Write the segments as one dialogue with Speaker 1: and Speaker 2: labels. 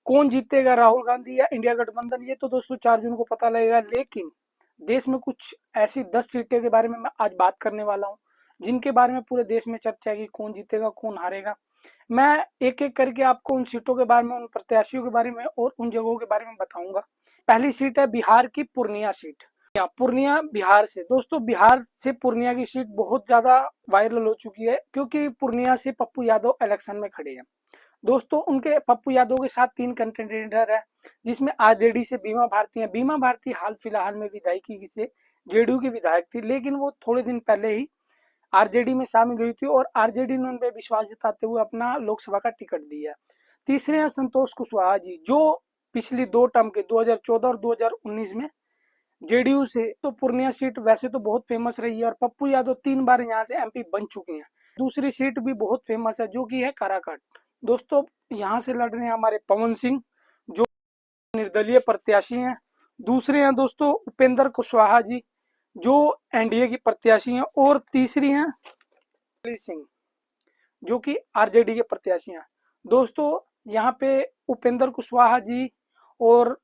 Speaker 1: कौन जीतेगा, राहुल गांधी या इंडिया गठबंधन, ये तो दोस्तों 4 जून को पता लगेगा। लेकिन देश में कुछ ऐसी 10 सीटें के बारे में मैं आज बात करने वाला हूँ जिनके बारे में पूरे देश में चर्चा है कि कौन जीतेगा कौन हारेगा। मैं एक एक करके आपको उन सीटों के बारे में, उन प्रत्याशियों के बारे में और उन जगहों के बारे में बताऊंगा। पहली सीट है बिहार की पूर्णिया सीट। पूर्णिया बिहार से, दोस्तों बिहार से पूर्णिया की सीट बहुत ज्यादा वायरल हो चुकी है क्योंकि पूर्णिया से पप्पू यादव इलेक्शन में खड़े हैं। दोस्तों उनके पप्पू यादव के साथ 3 कंटेंडर है, जिसमें आरजेडी से बीमा भारती है। बीमा भारती हाल फिलहाल में विधायकी से जेडीयू की विधायक थी, लेकिन वो थोड़े दिन पहले ही आरजेडी में शामिल हुई थी और आरजेडी ने उन पर विश्वास जताते हुए अपना लोकसभा का टिकट दिया। तीसरे हैं संतोष कुशवाहा जी, जो पिछली 2 टर्म के 2014 और 2019 में जेडीयू से। तो पूर्णिया सीट वैसे तो बहुत फेमस रही है और पप्पू यादव 3 बार यहाँ से एमपी बन चुके हैं। दूसरी सीट भी बहुत फेमस है जो कि है काराकाट। दोस्तों यहाँ से लड़ रहे हैं हमारे पवन सिंह, जो निर्दलीय प्रत्याशी हैं। दूसरे हैं दोस्तों उपेंद्र कुशवाहा जी, जो एनडीए की प्रत्याशी हैं। और तीसरी हैं सिंह, जो कि आरजेडी के प्रत्याशी हैं। दोस्तों यहाँ पे उपेंद्र कुशवाहा जी और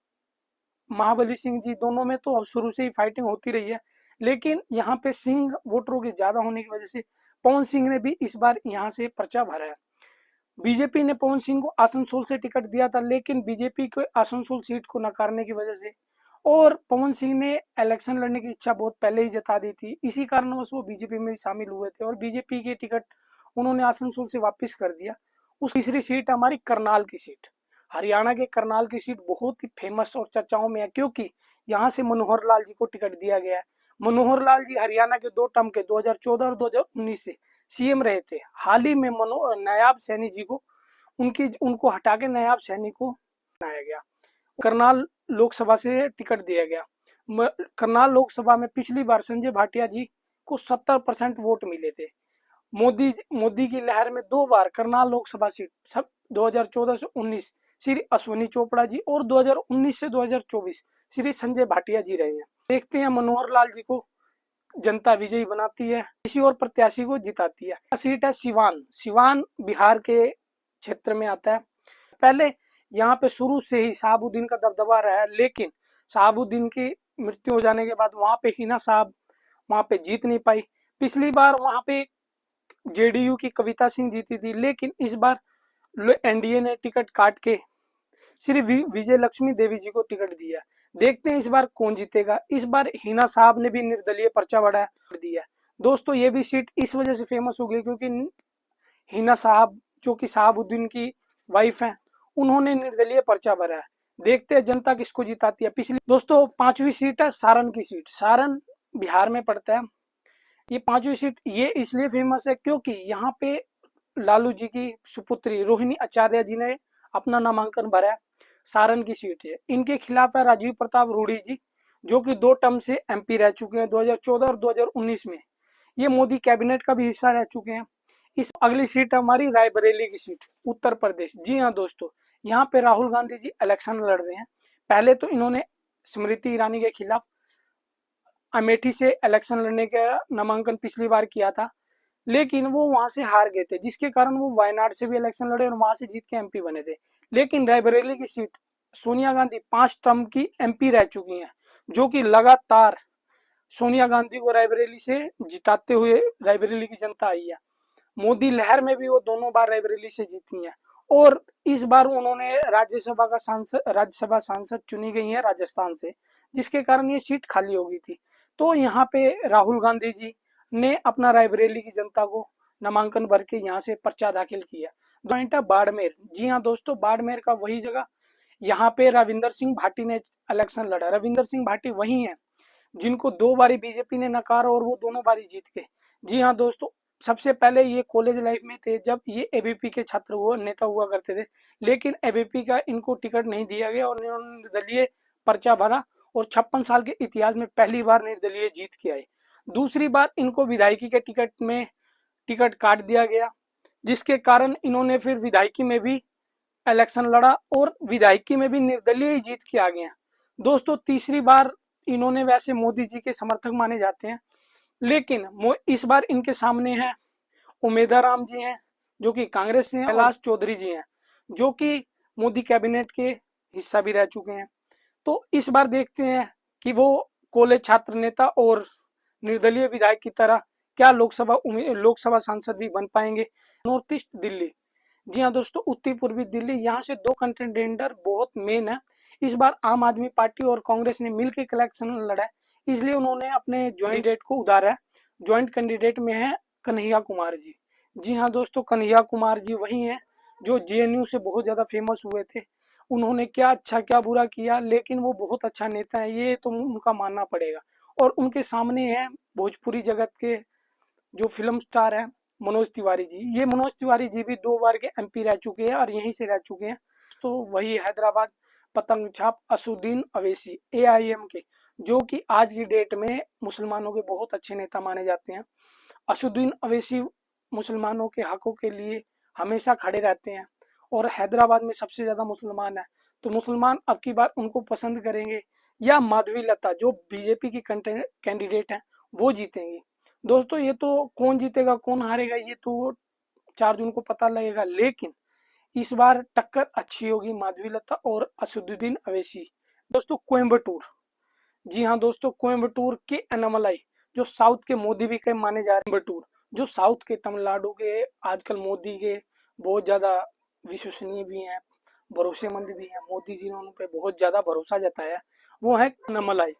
Speaker 1: महाबली सिंह जी दोनों में तो शुरू से ही फाइटिंग होती रही है, लेकिन यहाँ पे सिंह वोटरों के ज्यादा होने की वजह से पवन सिंह ने भी इस बार यहाँ से पर्चा भरा है। बीजेपी ने पवन सिंह को आसनसोल से टिकट दिया था, लेकिन बीजेपी को आसनसोल सीट को नकारने की वजह से और पवन सिंह ने इलेक्शन लड़ने की इच्छा बहुत पहले ही जता दी थी, इसी कारणवश वो बीजेपी में शामिल हुए थे और बीजेपी के टिकट उन्होंने आसनसोल से वापस कर दिया। उस तीसरी सीट हमारी करनाल की सीट। हरियाणा के करनाल की सीट बहुत ही फेमस और चर्चाओं में है क्योंकि यहाँ से मनोहर लाल जी को टिकट दिया गया है। मनोहर लाल जी हरियाणा के 2 टर्म के 2014 और 2019 से सीएम रहे थे। हाल ही में नायाब सैनी जी को उनको हटा के नायाब सैनी को बनाया गया। करनाल लोकसभा से टिकट दिया गया। करनाल लोकसभा में पिछली बार संजय भाटिया जी को 70% वोट मिले थे। मोदी की लहर में 2 बार करनाल लोकसभा सीट, सब 2014 से 19 श्री अश्विनी चोपड़ा जी और 2019 से 2024 श्री संजय भाटिया जी रहे हैं। देखते हैं मनोहर लाल जी को जनता विजयी बनाती है, किसी और प्रत्याशी को जिताती है। सीट है सिवान। सिवान बिहार के क्षेत्र में आता है। पहले यहाँ पे शुरू से ही शहाबुद्दीन का दबदबा रहा है, लेकिन शहाबुद्दीन की मृत्यु हो जाने के बाद वहां पे हिना साहब वहां पे जीत नहीं पाई। पिछली बार वहां पे जेडीयू की कविता सिंह जीती थी, लेकिन इस बार एनडीए ने टिकट काट के श्री विजय लक्ष्मी देवी जी को टिकट दिया। देखते हैं इस बार कौन जीतेगा। इस बार हिना साहब ने भी निर्दलीय पर्चा बढ़ा दिया। दोस्तों ये भी सीट इस वजह से फेमस हो गई क्योंकि हिना साहब, जो कि शहाबुद्दीन की वाइफ हैं, उन्होंने निर्दलीय पर्चा भरा है। देखते हैं जनता किसको जिताती है। पिछली दोस्तों 5वीं सीट है सारण की सीट। सारण बिहार में पड़ता है। ये 5वीं सीट ये इसलिए फेमस है क्योंकि यहाँ पे लालू जी की सुपुत्री रोहिणी आचार्य जी ने अपना नामांकन भरा है। सारण की सीट है। इनके खिलाफ है राजीव प्रताप रूडी जी, जो कि 2 टर्म से एमपी रह चुके हैं 2014 और 2019 में। ये मोदी कैबिनेट का भी हिस्सा रह चुके हैं। इस अगली सीट हमारी रायबरेली की सीट, उत्तर प्रदेश। जी हाँ दोस्तों, यहाँ पे राहुल गांधी जी इलेक्शन लड़ रहे हैं। पहले तो इन्होंने स्मृति ईरानी के खिलाफ अमेठी से इलेक्शन लड़ने का नामांकन पिछली बार किया था, लेकिन वो वहां से हार गए थे, जिसके कारण वो वायनाड से भी इलेक्शन लड़े और वहां से जीत के एमपी बने थे। लेकिन रायबरेली की सीट सोनिया गांधी 5 टर्म की एमपी रह चुकी हैं, जो कि लगातार सोनिया गांधी को रायबरेली से जिताते हुए रायबरेली की जनता आई है। मोदी लहर में भी वो दोनों बार रायबरेली से जीती हैं और इस बार उन्होंने राज्यसभा सांसद चुनी गई है राजस्थान से, जिसके कारण ये सीट खाली हो गई थी। तो यहाँ पे राहुल गांधी जी ने अपना रायबरेली की जनता को नामांकन भर के यहाँ से पर्चा दाखिल किया। पॉइंट है बाड़मेर। जी हाँ दोस्तों, बाड़मेर का वही जगह, यहाँ पे रविंदर सिंह भाटी ने इलेक्शन लड़ा। रविंदर सिंह भाटी वही है जिनको 2 बारी बीजेपी ने नकारा और वो दोनों बारी जीत गए। जी हाँ दोस्तों, सबसे पहले ये कॉलेज लाइफ में थे जब ये एबीपी के छात्र हुआ नेता हुआ करते थे, लेकिन एबीपी का इनको टिकट नहीं दिया गया और इन्होंने निर्दलीय पर्चा भरा और 56 साल के इतिहास में पहली बार निर्दलीय जीत के आए। दूसरी बार इनको विधायकी के टिकट में टिकट काट दिया गया, जिसके कारण इन्होंने फिर विधायकी में भी इलेक्शन लड़ा और विधायकी में भी निर्दलीय जीत के आ गए हैं। दोस्तों तीसरी बार इन्होंने, वैसे मोदी जी के समर्थक माने जाते हैं, लेकिन इस बार इनके सामने है उमेदा राम जी हैं, जो कि कांग्रेस से हैं, कैलाश चौधरी जी हैं, जो कि मोदी कैबिनेट के हिस्सा भी रह चुके हैं। तो इस बार देखते हैं कि वो कॉलेज छात्र नेता और निर्दलीय विधायक की तरह क्या लोकसभा सांसद भी बन पाएंगे। नॉर्थ ईस्ट दिल्ली, जी हाँ दोस्तों, उत्तर पूर्वी दिल्ली, यहाँ से दो कंटेंडर बहुत मेन है। इस बार आम आदमी पार्टी और कांग्रेस ने मिलकर इलेक्शन लड़ा है, इसलिए उन्होंने अपने ज्वाइंट कैंडिडेट को उतारा है। ज्वाइंट कैंडिडेट में है कन्हैया कुमार जी। जी हाँ दोस्तों, कन्हैया कुमार जी वही हैं जो जेएनयू से बहुत ज़्यादा फेमस हुए थे। उन्होंने क्या अच्छा क्या बुरा किया, लेकिन वो बहुत अच्छा नेता है, ये तो उनका मानना पड़ेगा। और उनके सामने है भोजपुरी जगत के जो फिल्म स्टार है मनोज तिवारी जी। ये मनोज तिवारी जी भी 2 बार के एमपी रह चुके हैं और यहीं से रह चुके हैं। तो वही हैदराबाद पतंग छाप असुद्दीन अवैसी एआईएम के, जो कि आज की डेट में मुसलमानों के बहुत अच्छे नेता माने जाते हैं। असुद्दीन अवैसी मुसलमानों के हकों के लिए हमेशा खड़े रहते हैं और हैदराबाद में सबसे ज़्यादा मुसलमान है। तो मुसलमान अब की बार उनको पसंद करेंगे या माधवी लता जो बीजेपी की कैंडिडेट हैं वो जीतेंगी। दोस्तों ये तो कौन जीतेगा कौन हारेगा ये तो 4 जून को पता लगेगा, लेकिन इस बार टक्कर अच्छी होगी माधवी लता और असदुद्दीन अवैसी। दोस्तों कोयम्बटूर, जी हाँ दोस्तों, कोयम्बटूर के अनामलाई जो साउथ के मोदी भी के माने जा रहे हैं। कोयम्बटूर जो साउथ के तमिलनाडु के आजकल मोदी के बहुत ज़्यादा विश्वसनीय भी हैं, भरोसेमंद भी हैं, मोदी जी ने उन पर बहुत ज़्यादा भरोसा जताया, वो है अनामलाई।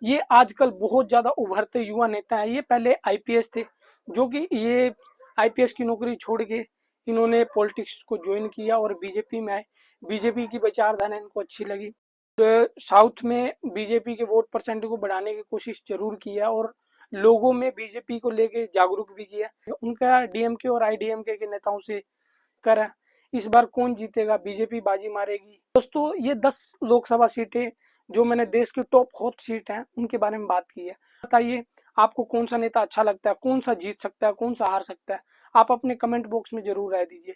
Speaker 1: ये आजकल बहुत ज़्यादा उभरते युवा नेता है। ये पहले आईपीएस थे, जो कि ये आईपीएस की नौकरी छोड़ के इन्होंने पॉलिटिक्स को ज्वाइन किया और बीजेपी में आए। बीजेपी की विचारधारा इनको अच्छी लगी। साउथ में बीजेपी के वोट परसेंट को बढ़ाने की कोशिश जरूर की है और लोगों में बीजेपी को लेके जागरूक भी किया। उनका डीएमके और आईडीएमके के नेताओं से कर है। इस बार कौन जीतेगा, बीजेपी बाजी मारेगी। दोस्तों ये 10 लोकसभा सीटें जो मैंने देश की टॉप हॉट सीट हैं उनके बारे में बात की है। बताइए आपको कौन सा नेता अच्छा लगता है, कौन सा जीत सकता है, कौन सा हार सकता है। आप अपने कमेंट बॉक्स में जरूर राय दीजिए।